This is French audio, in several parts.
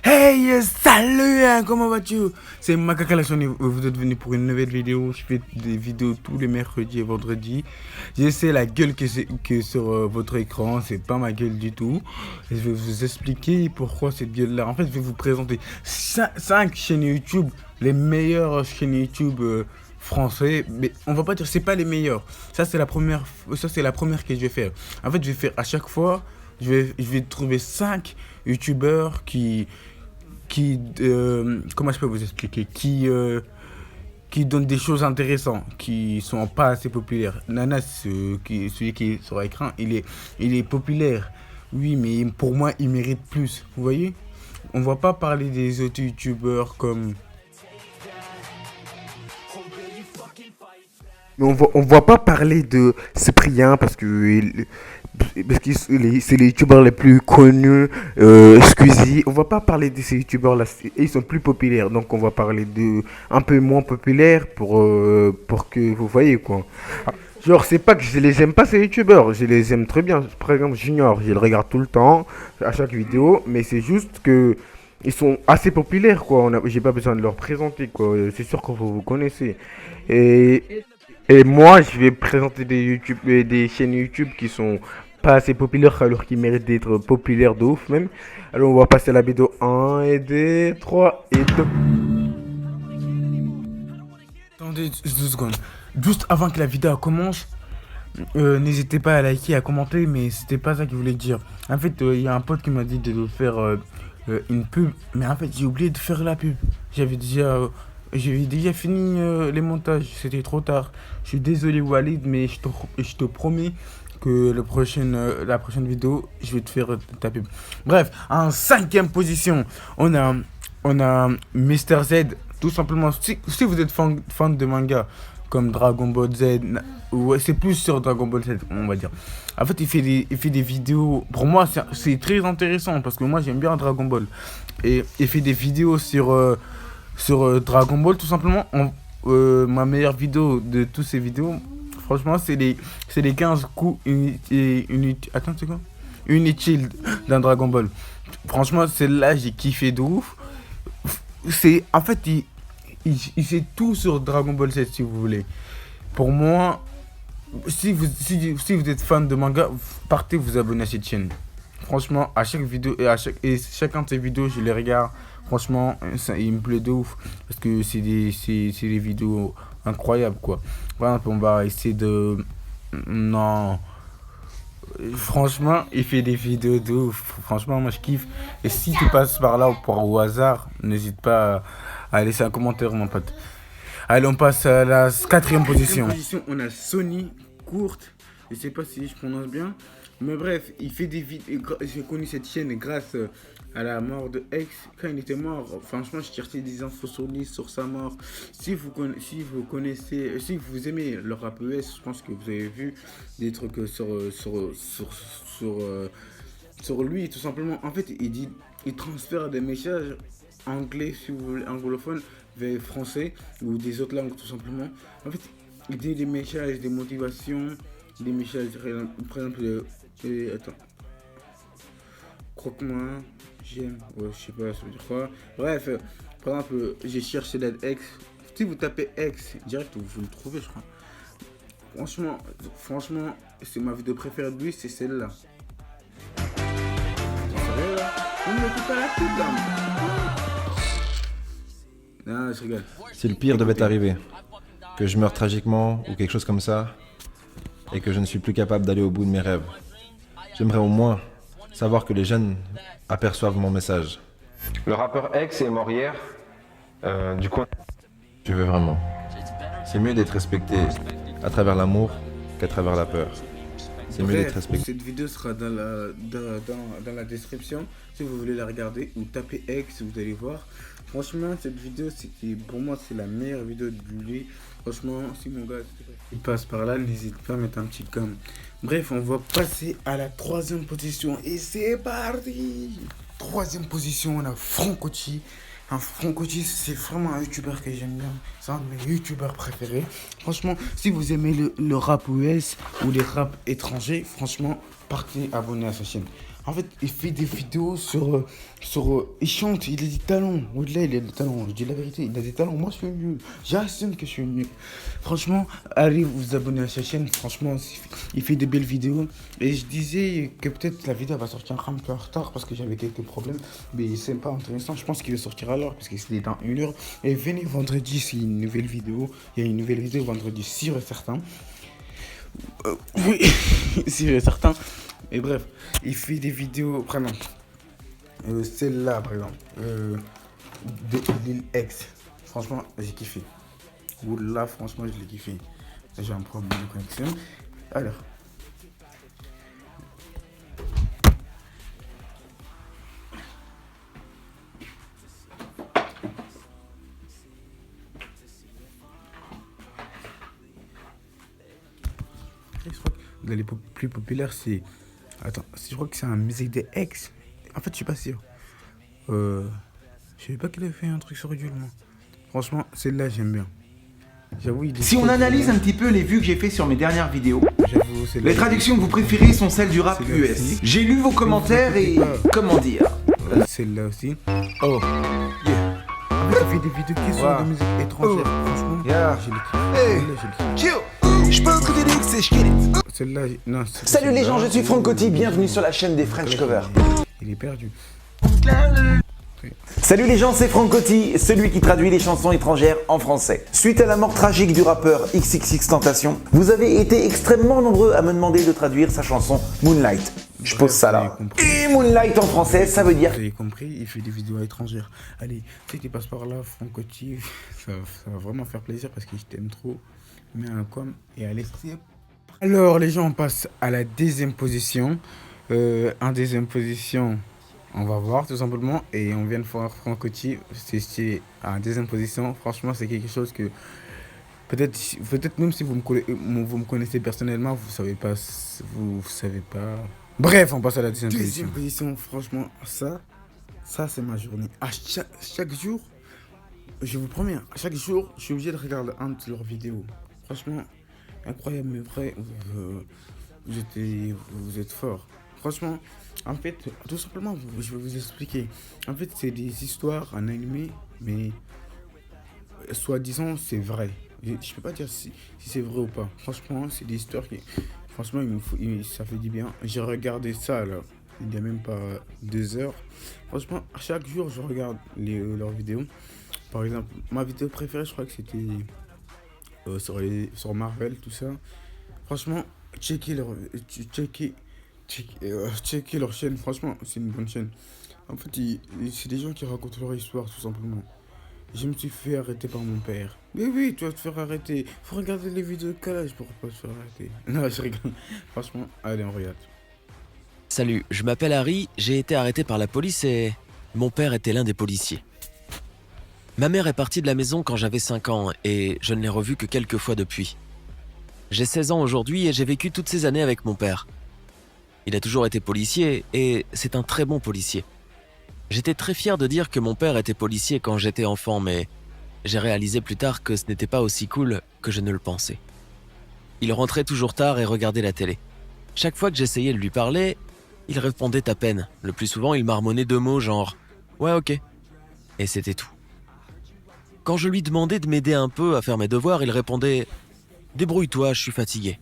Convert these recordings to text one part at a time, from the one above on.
Hey, salut, hein, comment vas-tu? C'est Makaka la Sony, vous êtes venu pour une nouvelle vidéo. Je fais des vidéos tous les mercredis et vendredis. J'essaie la gueule que sur votre écran, c'est pas ma gueule du tout. Et je vais vous expliquer pourquoi cette gueule-là. En fait, je vais vous présenter 5 chaînes YouTube, les meilleures chaînes YouTube français, mais on va pas dire c'est pas les meilleurs. Ça c'est la première que je vais faire. En fait, je vais faire à chaque fois, je vais trouver 5 youtubeurs qui comment je peux vous expliquer, qui donnent des choses intéressantes, qui sont pas assez populaires. Nana, celui qui est sur l'écran, il est populaire, oui, mais pour moi il mérite plus, vous voyez. On va pas parler des autres youtubeurs comme... Mais on va pas parler de Cyprien parce que c'est les youtubeurs les plus connus, Squeezie. On va pas parler de ces youtubeurs là, ils sont plus populaires. Donc on va parler de un peu moins populaires pour que vous voyez quoi. Genre, c'est pas que je les aime pas ces youtubeurs, je les aime très bien. Par exemple, Junior, je le regarde tout le temps, à chaque vidéo, mais c'est juste que ils sont assez populaires quoi. J'ai pas besoin de leur présenter quoi. C'est sûr que vous connaissez. Et et moi, je vais présenter des chaînes YouTube qui sont pas assez populaires alors qu'ils méritent d'être populaires de ouf même. Alors on va passer à la vidéo 1 et 2, 3 et 2. Attendez 12 secondes. Juste avant que la vidéo commence, n'hésitez pas à liker, à commenter, mais c'était pas ça que je voulais dire. En fait, il y a un pote qui m'a dit de faire une pub, mais en fait, j'ai oublié de faire la pub. J'avais déjà fini les montages, c'était trop tard. Je suis désolé Walid, mais je te promets que la prochaine vidéo, je vais te faire ta pub. Bref, en 5e position, on a Mister Z. Tout simplement, si vous êtes fan de manga comme Dragon Ball Z, ouais, c'est plus sur Dragon Ball Z, on va dire. En fait, il fait des vidéos. Pour moi, c'est très intéressant parce que moi, j'aime bien Dragon Ball. Et il fait des vidéos sur Dragon Ball, tout simplement. Ma meilleure vidéo de toutes ces vidéos, franchement, c'est les 15 coups attends, c'est quoi, inutiles d'un Dragon Ball. Franchement, celle-là, j'ai kiffé de ouf. En fait, il fait tout sur Dragon Ball Z, si vous voulez. Pour moi, si vous êtes fan de manga, partez vous abonner à cette chaîne. Franchement, à chaque vidéo et chacun de ces vidéos, je les regarde. Franchement, il me plaît de ouf parce que c'est des vidéos incroyables quoi. Par exemple, on va essayer de... Non. Franchement, il fait des vidéos de ouf. Franchement, moi je kiffe. Et si tu passes par là au hasard, n'hésite pas à laisser un commentaire, mon pote. Allez, on passe à la 4e position. On a Sony Courte. Je sais pas si je prononce bien. Mais bref, il fait des vidéos. J'ai connu cette chaîne grâce à la mort de X. Quand il était mort, franchement, je cherchais des infos sur lui, sur sa mort. Si vous connaissez, si vous aimez le rap ES, je pense que vous avez vu des trucs sur lui, tout simplement. En fait, il transfère des messages anglais, si vous voulez, anglophone, vers français ou des autres langues, tout simplement. En fait, il dit des messages, des motivations, des messages, par exemple, attends, croque-moi, j'aime, ouais, je sais pas, ça veut dire quoi. Bref, par exemple, j'ai cherché l'aide X. Si vous tapez X, direct, vous le trouvez, je crois. Franchement, c'est ma vidéo préférée de lui, c'est celle-là. Sérieux, là? Vous ne mettez pas la pub, là. Non, je rigole. Si le pire devait arriver, que je meure tragiquement ou quelque chose comme ça, et que je ne suis plus capable d'aller au bout de mes rêves, j'aimerais au moins savoir que les jeunes aperçoivent mon message. Le rappeur X est mort hier. Du coup, Je veux vraiment. C'est mieux d'être respecté à travers l'amour qu'à travers la peur. C'est mieux d'être respecté. Cette vidéo sera dans la description si vous voulez la regarder ou tapez X, vous allez voir. Franchement, cette vidéo, pour moi, c'est la meilleure vidéo de lui. Franchement, si mon gars il passe par là, n'hésite pas à mettre un petit com. Bref, on va passer à la 3e position et c'est parti. 3e position, on a Francochi. Francochi, c'est vraiment un youtubeur que j'aime bien. C'est un de mes youtubeurs préférés. Franchement, si vous aimez le rap US ou les rap étrangers, franchement, partez abonner à sa chaîne. En fait, il fait des vidéos il chante, il a des talents. Au-delà, il a des talents. Je dis la vérité, il a des talents. Moi, je suis nul. J'assume que je suis nul. Franchement, allez vous abonner à sa chaîne. Franchement, il fait des belles vidéos. Et je disais que peut-être la vidéo va sortir un peu en retard parce que j'avais quelques problèmes. Mais c'est pas intéressant. Je pense qu'il va sortir à l'heure parce que c'était dans 1 heure. Et venez vendredi, c'est une nouvelle vidéo. Il y a une nouvelle vidéo vendredi, sûr et certain. Oui, sûr et certain. Et bref, il fait des vidéos, vraiment. Celle-là, par exemple, de Lil X. Franchement, j'ai kiffé. Ou là, franchement, je l'ai kiffé. J'ai un problème de connexion. Alors. Je crois que les plus populaires, c'est... Attends, je crois que c'est un musique des X. En fait, je suis pas sûr. Je savais pas qu'il avait fait un truc sur Udul, moi. Franchement, celle-là, j'aime bien. J'avoue, Si on analyse un petit peu les vues que j'ai fait sur mes dernières vidéos, j'avoue, celle-là, les traductions que vous préférez sont celles du rap Celle-là US. aussi. J'ai lu vos commentaires et... comment dire? Celle-là aussi. Oh, yeah. En fait, il fait des vidéos qui sont de musique étrangère. Franchement, Yeah. je l'ai kiffé. Hey. Celle-là, je l'ai kiffé. Chill. Je peux écouter des X et je get it. Celle-là, non. Salut les gens, je suis Franck Coty, bienvenue sur la chaîne des French Covers. Il est perdu. Salut les gens, c'est Franck Coty, celui qui traduit les chansons étrangères en français. Suite à la mort tragique du rappeur XXXTentacion, vous avez été extrêmement nombreux à me demander de traduire sa chanson Moonlight. Je pose ça là. Et Moonlight en français, ça veut dire... Vous avez compris, il fait des vidéos étrangères. Allez, tu sais qu'il passe par là, Franck Coty, ça va vraiment faire plaisir parce que je t'aime trop. Mets un com et allez, c'est... Alors les gens, on passe à la deuxième position. En deuxième position, on va voir tout simplement. Et on vient de voir Franck Coty, c'est en deuxième position. Franchement, c'est quelque chose que... Peut-être même si vous me connaissez personnellement, vous savez pas... Bref, on passe à la deuxième position. Deuxième position, franchement, ça c'est ma journée. À chaque jour, je vous promets, chaque jour, je suis obligé de regarder un de leurs vidéos. Franchement, incroyable, mais vrai, vous êtes fort. Franchement, en fait, tout simplement, je vais vous expliquer. En fait, c'est des histoires en animé, mais soi-disant, c'est vrai. Je peux pas dire si c'est vrai ou pas. Franchement, c'est des histoires qui... Franchement, ça fait du bien. J'ai regardé ça, là, il y a même pas 2 heures. Franchement, chaque jour, je regarde leurs vidéos. Par exemple, ma vidéo préférée, je crois que c'était sur Marvel, tout ça. Franchement, checkez leur chaîne. Franchement, c'est une bonne chaîne. En fait, c'est des gens qui racontent leur histoire, tout simplement. Je me suis fait arrêter par mon père. Mais oui, tu vas te faire arrêter. Faut regarder les vidéos de calage pour pas te faire arrêter. Non, je rigole. Franchement, allez, on regarde. Salut, je m'appelle Harry, j'ai été arrêté par la police et mon père était l'un des policiers. Ma mère est partie de la maison quand j'avais 5 ans et je ne l'ai revue que quelques fois depuis. J'ai 16 ans aujourd'hui et j'ai vécu toutes ces années avec mon père. Il a toujours été policier et c'est un très bon policier. J'étais très fier de dire que mon père était policier quand j'étais enfant, mais j'ai réalisé plus tard que ce n'était pas aussi cool que je ne le pensais. Il rentrait toujours tard et regardait la télé. Chaque fois que j'essayais de lui parler, il répondait à peine. Le plus souvent, il marmonnait 2 mots genre « ouais, ok ». Et c'était tout. Quand je lui demandais de m'aider un peu à faire mes devoirs, il répondait « débrouille-toi, je suis fatigué ».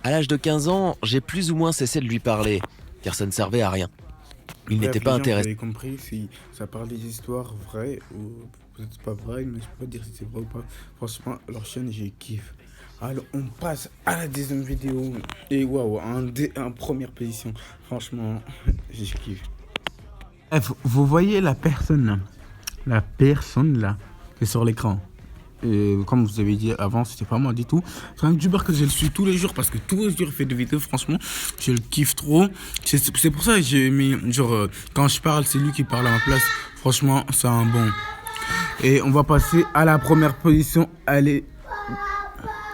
À l'âge de 15 ans, j'ai plus ou moins cessé de lui parler, car ça ne servait à rien. Il n'était pas intéressé. Vous avez compris, si ça parle des histoires vraies ou peut-être pas vraies, mais je peux pas dire si c'est vrai ou pas. Franchement, leur chaîne, j'ai kiffe. Alors, on passe à la deuxième vidéo. Et waouh, en première position. Franchement, j'ai kiffe. Vous voyez la personne là. La personne là, qui est sur l'écran. Comme vous avez dit avant, c'était pas moi du tout. C'est un YouTuber que je le suis tous les jours parce que tous les jours il fait des vidéos. Franchement, je le kiffe trop. C'est pour ça que j'ai mis genre quand je parle, c'est lui qui parle à ma place. Franchement, c'est un bon. Et on va passer à la première position. Allez,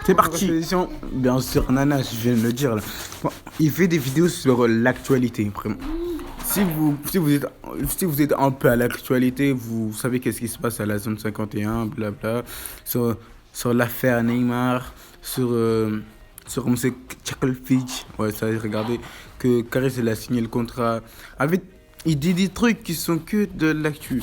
c'est parti. Position, bien sûr, Nana, je viens de le dire là. Il fait des vidéos sur l'actualité, vraiment. Si vous êtes un peu à l'actualité, vous savez qu'est-ce qui se passe à la zone 51, blabla, sur l'affaire Neymar, sur M. Chucklefish. Ouais, ça, regardez. que Caris elle a signé le contrat. Avec, il dit des trucs qui sont que de l'actu.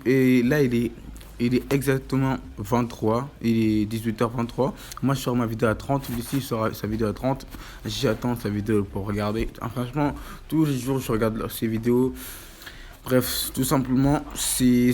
Et là, il est exactement 23. Il est 18h23. Moi, je sors ma vidéo à 30. Lui aussi, il sort sa vidéo à 30. J'attends sa vidéo pour regarder. Franchement, tous les jours, je regarde ses vidéos. Bref, tout simplement, c'est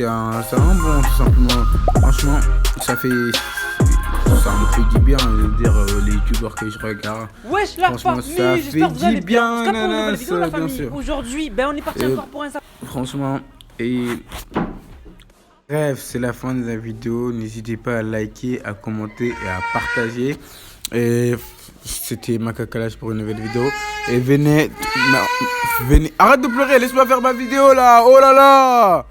un bon, tout simplement. Franchement, ça me fait du bien de dire les youtubeurs que je regarde. Wesh la Franchement, famille, ça j'espère fait que vous allez du bien. bien, En tout cas, pour une nouvelle nanas, vidéo la bien famille. sûr. Aujourd'hui, on est parti encore pour un Franchement, et bref, c'est la fin de la vidéo. N'hésitez pas à liker, à commenter et à partager. Et c'était Macacalash pour une nouvelle vidéo. Et venez, arrête de pleurer, laisse-moi faire ma vidéo là. Oh là là.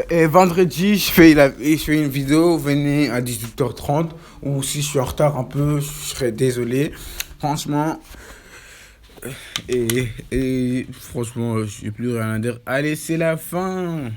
Et vendredi, je fais une vidéo. Venez à 18h30. Ou si je suis en retard un peu, je serai désolé. Franchement. Et franchement, j'ai plus rien à dire. Allez, c'est la fin.